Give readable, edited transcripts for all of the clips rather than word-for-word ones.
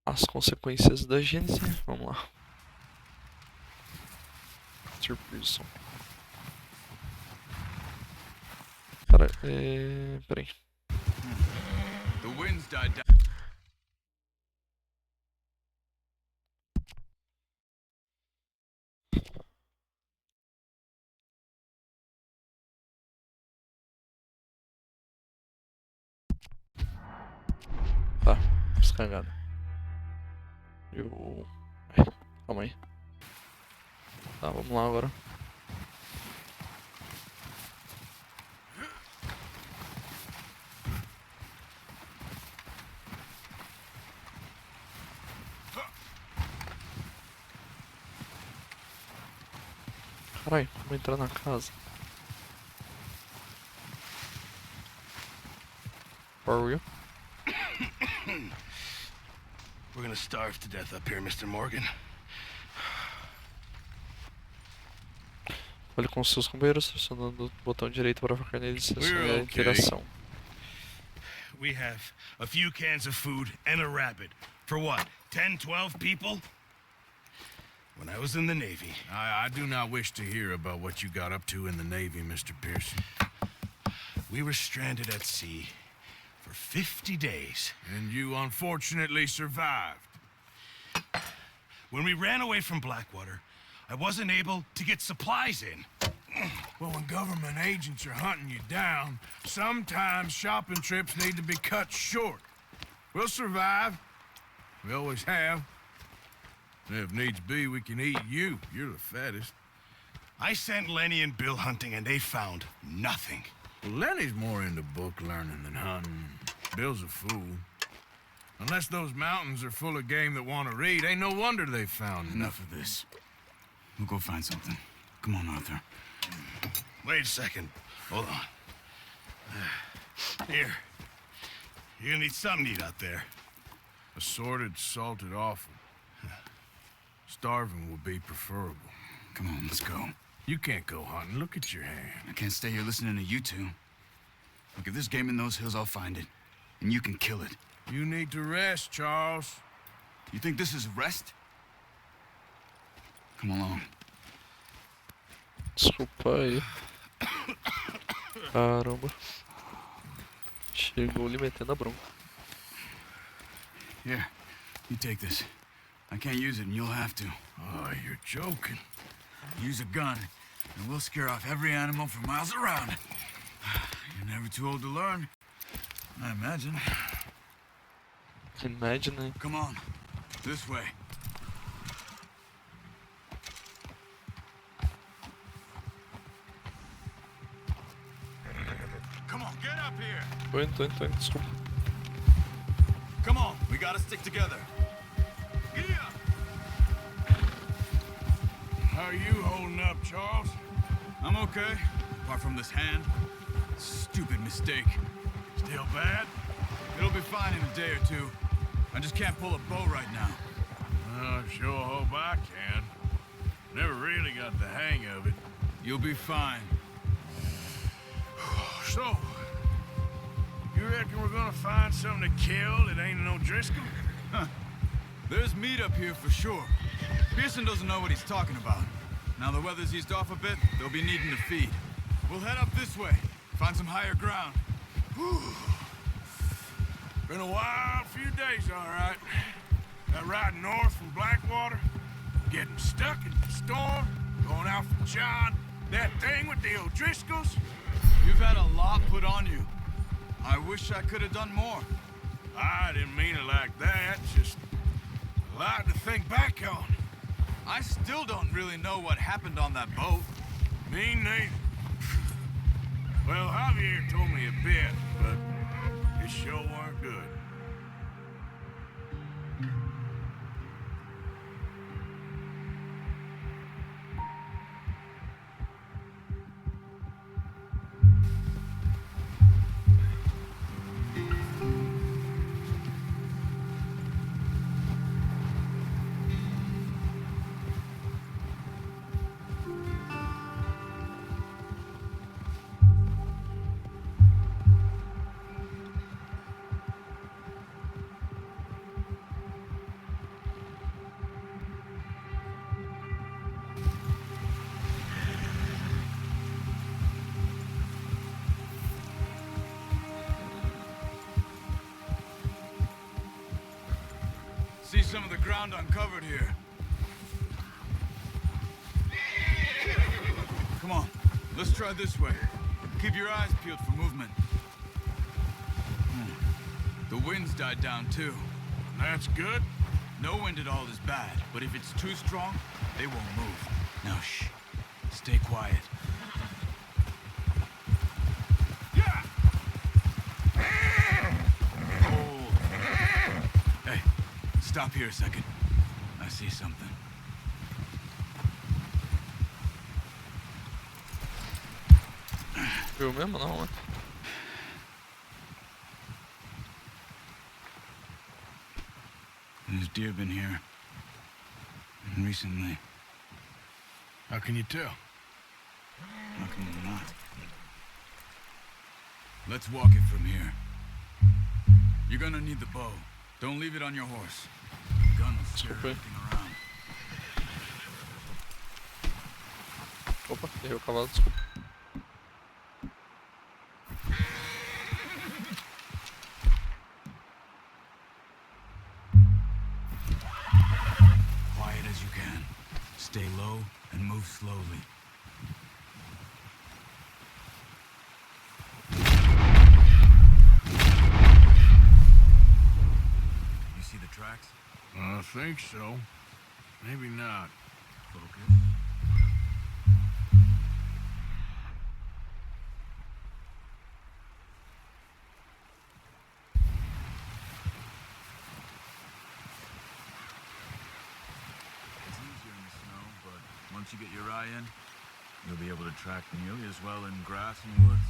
As consequências da gênese. Vamos lá. Person. Cara, peraí. The winds died down. Tá, descarregado. Eu. Calma aí. Tá, vamos lá agora. Caralho, vamos entrar na casa. For real? We're gonna starve to death up here, Mr. Morgan. Fale com seus companheiros, pressionando o botão direito para focar neles e We're a okay. interação. We have a few cans of food and a rabbit. For what, 10, 12 people? When I was in the Navy... I do not wish to hear about what you got up to in the Navy, Mr. Pearson. We were stranded at sea for 50 days. And you unfortunately survived. When we ran away from Blackwater, I wasn't able to get supplies in. Well, when government agents are hunting you down, sometimes shopping trips need to be cut short. We'll survive. We always have. And if needs be, we can eat you. You're the fattest. I sent Lenny and Bill hunting, and they found nothing. Well, Lenny's more into book learning than hunting. Bill's a fool. Unless those mountains are full of game that want to read, ain't no wonder they found Enough of this. We'll go find something. Come on, Arthur. Wait a second. Hold on. Here. You're gonna need something to eat out there. Assorted, salted offal. Starving would be preferable. Come on, let's go. You can't go hunting. Look at your hand. I can't stay here listening to you two. Look, if there's game in those hills, I'll find it. And you can kill it. You need to rest, Charles. You think this is rest? Come along. Desculpa aí. Caramba. Chegou lhe metendo a bronca. Here, you take this. I can't use it, and you'll have to. Oh, you're joking. Use a gun, and we'll scare off every animal for miles around. You're never too old to learn, I imagine. Imagine. Come on, this way. Come on, get up here. Tô indo, desculpa. Come on, we gotta stick together. How are you holding up, Charles? I'm okay, apart from this hand. Stupid mistake. Still bad? It'll be fine in a day or two. I just can't pull a bow right now. I sure hope I can. Never really got the hang of it. You'll be fine. So, you reckon we're gonna find something to kill that ain't no Driscoll? Huh. There's meat up here for sure. Pearson doesn't know what he's talking about. Now the weather's eased off a bit, they'll be needing to feed. We'll head up this way, find some higher ground. Whew. Been a wild few days, all right. That ride north from Blackwater, getting stuck in the storm, going out from John, that thing with the O'Driscolls. You've had a lot put on you. I wish I could have done more. I didn't mean it like that, just a lot to think back on. I still don't really know what happened on that boat. Me neither. Well, Javier told me a bit, but it sure weren't good. See some of the ground uncovered here. Come on, let's try this way. Keep your eyes peeled for movement. The wind's died down too. That's good. No wind at all is bad, but if it's too strong, they won't move. Now shh, stay quiet. Hold. Hey, stop here a second. I see something. Viu mesmo não, né? There's deer been here. Recently. How can you tell? How can you not? Let's walk it from here. You're gonna need the bow. Don't leave it on your horse. The gun will scare Desculpa. everything around. Opa, errei o cavalo, desculpa. Quiet as you can. Stay low and move slowly. You see the tracks? I think so. Maybe not. Focus. It's easier in the snow, but once you get your eye in, you'll be able to track nearly as well in grass and woods.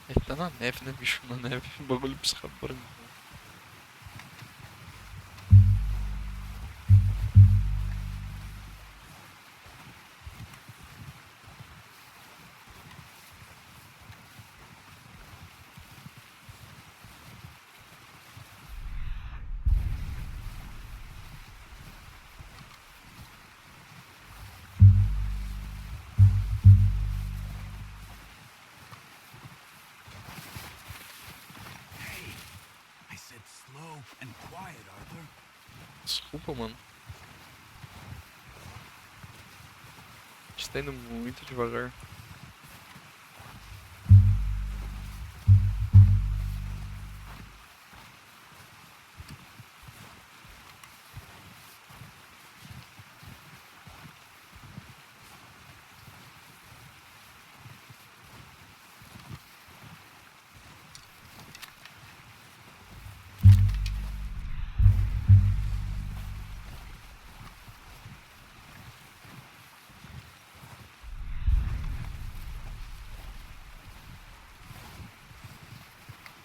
Ele tá na neve, né, bicho? Na neve, o bagulho pisca branco. I said slow and quiet, Arthur. Desculpa, mano. Está indo muito devagar.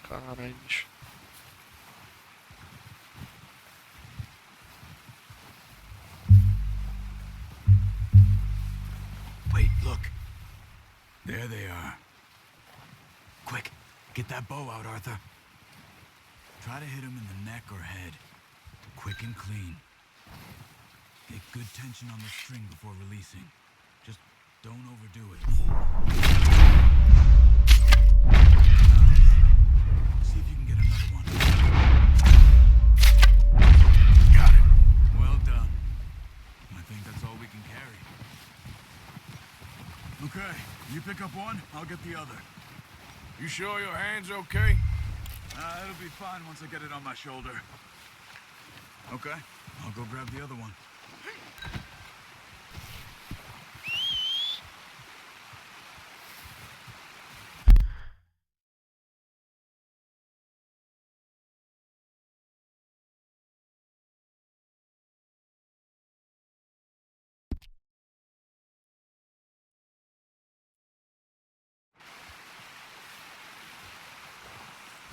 Caralho, bicho. Wait, look. There they are. Quick, get that bow out, Arthur. Try to hit him in the neck or head. Quick and clean. Get good tension on the string before releasing. Just don't overdo it. See if you can get another one. Got it. Well done. I think that's all we can carry. Okay, you pick up one, I'll get the other. You sure your hand's okay? It'll be fine once I get it on my shoulder. Okay, I'll go grab the other one.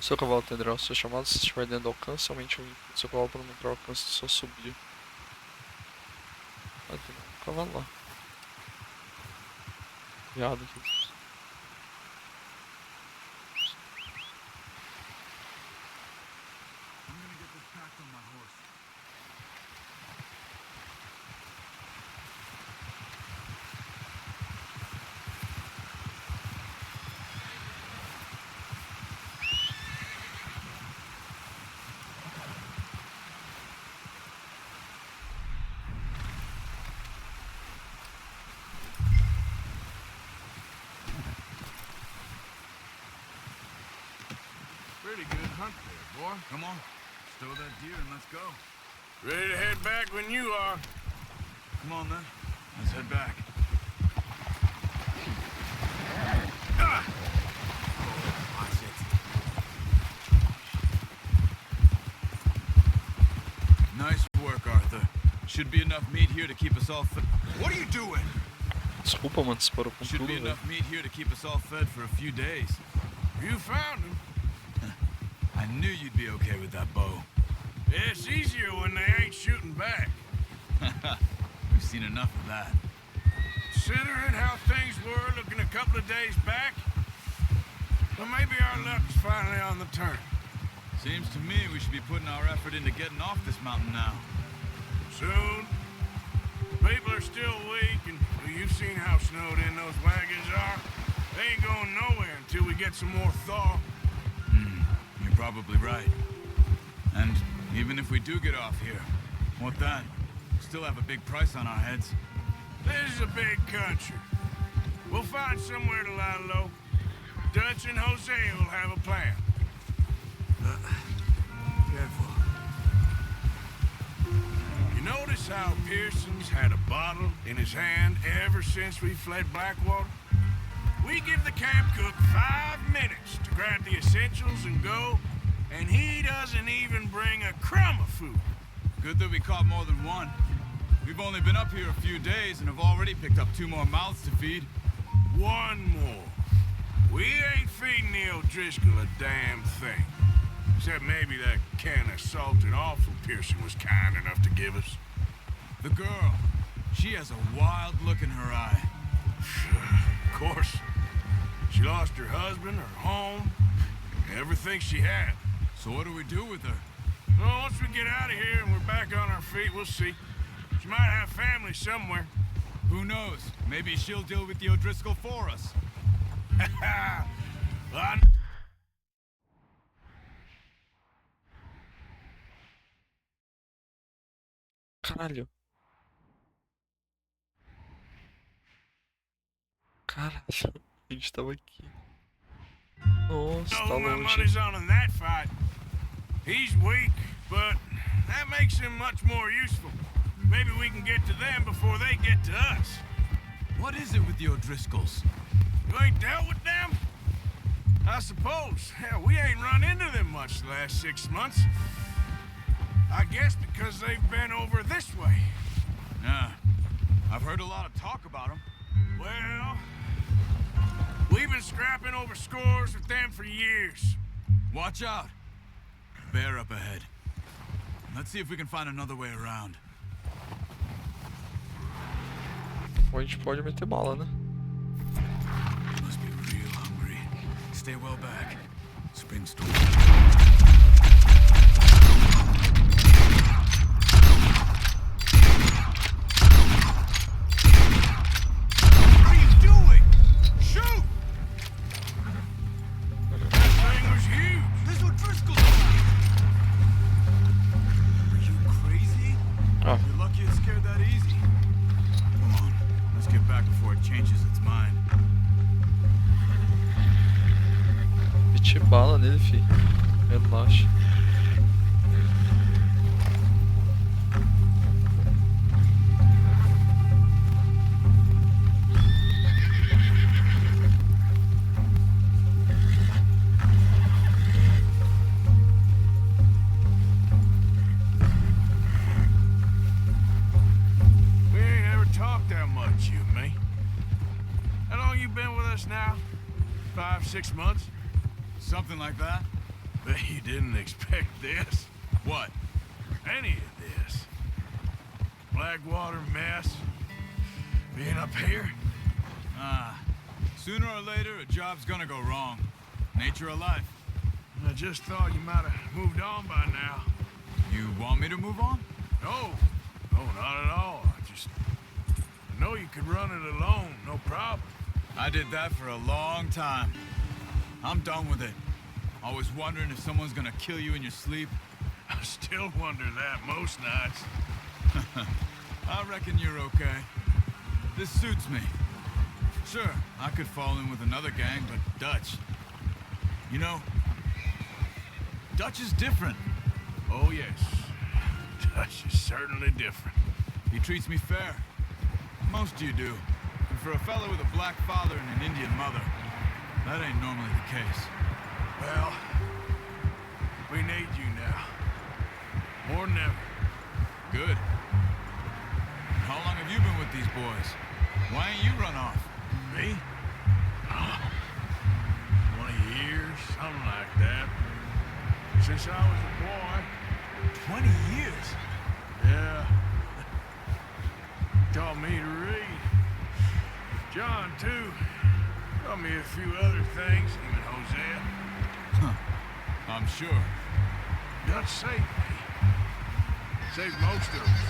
Seu cavalo atenderá ao seu chamado se estiver dentro do alcance. Aumente o limpo do seu cavalo para aumentar o alcance do seu subir. Ah, tem um cavalo lá. Viado aqui. I'm gonna get this packed on my horse. Pretty good hunt there, boy. Come on, stow that deer and let's go. Ready to head back when you are. Come on then, let's head back. Ah! Watch it. Nice work, Arthur. Should be enough meat here to keep us all fed. What are you doing? Desculpa, mano, disparou com Should tudo, be velho. enough meat here to keep us all fed for a few days. You found him. I knew you'd be okay with that bow. It's easier when they ain't shooting back. We've seen enough of that. Considering how things were looking a couple of days back, well, maybe our luck's finally on the turn. Seems to me we should be putting our effort into getting off this mountain now. Soon. People are still weak, and well, you've seen how snowed in those wagons are. They ain't going nowhere until we get some more thaw. You're probably right. And even if we do get off here, what then? Still have a big price on our heads. This is a big country. We'll find somewhere to lie low. Dutch and Jose will have a plan. Careful. You notice how Pearson's had a bottle in his hand ever since we fled Blackwater? We give the camp cook 5 minutes to grab the essentials and go, and he doesn't even bring a crumb of food. Good that we caught more than one. We've only been up here a few days and have already picked up 2 more mouths to feed. One more. We ain't feeding the O'Driscoll a damn thing. Except maybe that can of salted offal Pearson was kind enough to give us. The girl, she has a wild look in her eye. Of course. She lost her husband, her home, everything she had. So what do we do with her? Well, once we get out of here and we're back on our feet, we'll see. She might have family somewhere. Who knows? Maybe she'll deal with the O'Driscoll for us. Well, Caralho. Caralho. A gente tava aqui. Nossa, know tá who my longe. money's on in that fight. He's weak, but that makes him much more useful. Maybe we can get to them before they get to us. What is it with the O'Driscolls? You ain't dealt with them? I suppose. Hell, we ain't run into them much the last 6 months. I guess because they've been over this way. Yeah, I've heard a lot of talk about them. Well, we've been scrapping over scores with them for years. Watch out. Bear up ahead. Let's see if we can find another way around. Ou a gente pode meter bala, né? Must be real hungry. Stay well back. Spring storm. What are you doing? Shoot! That thing was huge. This O'Driscoll! Are you crazy? Ah, You're lucky it scared that easy. Come on, let's get back before it changes its mind. meti bala nele, fi. Relaxa. We ain't ever talked that much, you and me. How long you been with us now? 5, 6 months? Something like that. Bet you didn't expect this. What? Any of this. Blackwater mess. Being up here. Sooner or later, a job's gonna go wrong. Nature of life. I just thought you might have moved on by now. You want me to move on? No, not at all. I know you could run it alone, no problem. I did that for a long time. I'm done with it. Always wondering if someone's gonna kill you in your sleep. I still wonder that most nights. I reckon you're okay. This suits me. Sure, I could fall in with another gang, but Dutch... You know, Dutch is different. Oh, yes. Dutch is certainly different. He treats me fair. Most of you do. And for a fellow with a black father and an Indian mother, that ain't normally the case. Well, we need you now. More than ever. Good. How long have you been with these boys? Why ain't you run off? Me? 20 years, something like that. Since I was a boy. 20 years? Yeah. Taught me to read. John, too. Taught me a few other things, even Hosea. I'm sure. Dutch saved me. Saved most of us.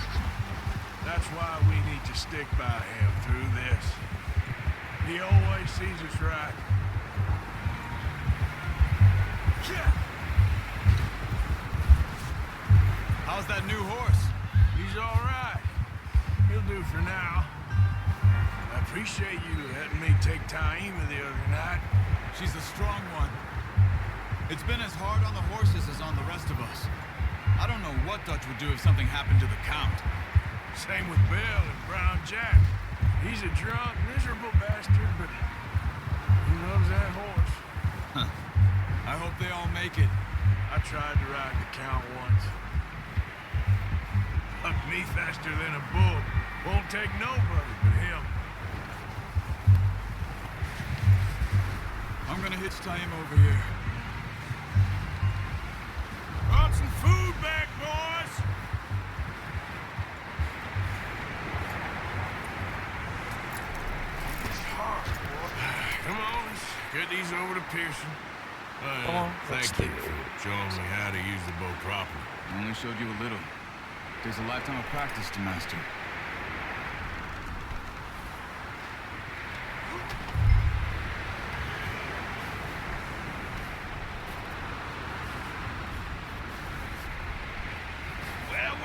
That's why we need to stick by him through this. He always sees us right. Yeah. How's that new horse? He's all right. He'll do for now. I appreciate you letting me take Taima the other night. She's a strong one. It's been as hard on the horses as on the rest of us. I don't know what Dutch would do if something happened to the Count. Same with Bill and Brown Jack. He's a drunk, miserable bastard, but he loves that horse. I hope they all make it. I tried to ride the Count once. Bucked me faster than a bull. Won't take nobody but him. I'm gonna hitch Taima over here. Brought some food back, boys! Come on, let's get these over to Pearson. Come on, let's Thank you do it. for showing me how to use the bow properly. I only showed you a little. Takes a lifetime of practice to master. Well.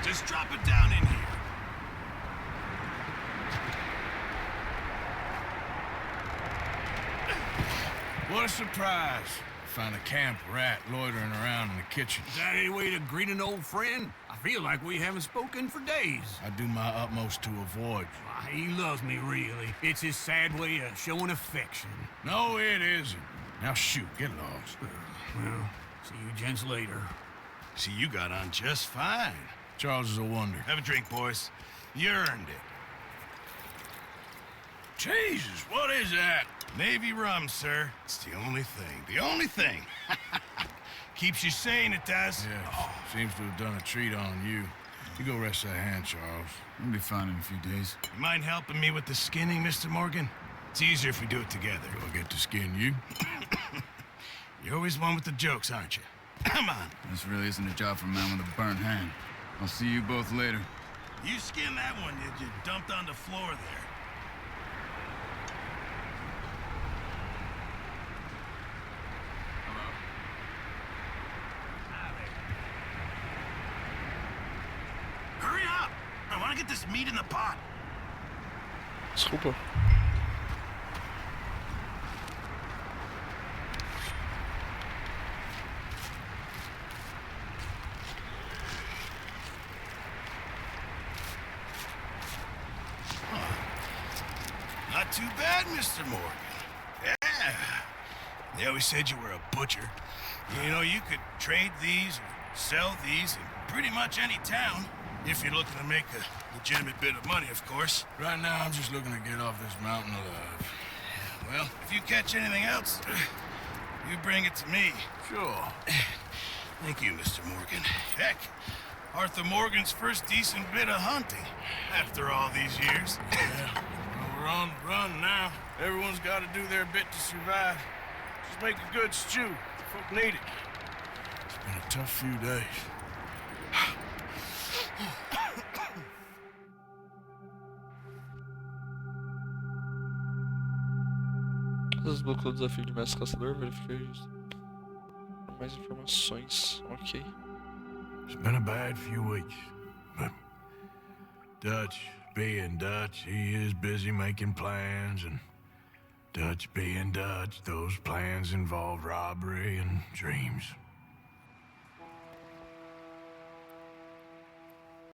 Just drop it down in here. What a surprise. Found a camp rat loitering around in the kitchen. Is that any way to greet an old friend? I feel like we haven't spoken for days. I do my utmost to avoid. Why, he loves me, really. It's his sad way of showing affection. No, it isn't. Now shoot, get lost. Well, see you gents later. See, you got on just fine. Charles is a wonder. Have a drink, boys. You earned it. Jesus, what is that? Navy rum, sir. It's the only thing. The only thing. Keeps you sane, it does. Yeah, seems to have done a treat on you. You go rest that hand, Charles. I'll be fine in a few days. You mind helping me with the skinning, Mr. Morgan? It's easier if we do it together. Do I get to skin you? You're always one with the jokes, aren't you? Come on. This really isn't a job for a man with a burnt hand. I'll see you both later. You skinned that one you dumped on the floor there. Hurry up! I want to get this meat in the pot. Desculpa. Not too bad, Mr. Morgan. Yeah. They always said you were a butcher. You know, you could trade these or sell these in pretty much any town. If you're looking to make a legitimate bit of money, of course. Right now, I'm just looking to get off this mountain alive. Well, if you catch anything else, you bring it to me. Sure. Thank you, Mr. Morgan. Heck, Arthur Morgan's first decent bit of hunting after all these years. Yeah, well, we're on the run now. Everyone's got to do their bit to survive. Just make a good stew. Folk need it. It's been a tough few days. Desbloqueou o desafio de mestre caçador, verifiquei isso. Mais informações, ok. It's been a bad few weeks, but Dutch being Dutch, he is busy making plans, and Dutch being Dutch, those plans involve robbery and dreams.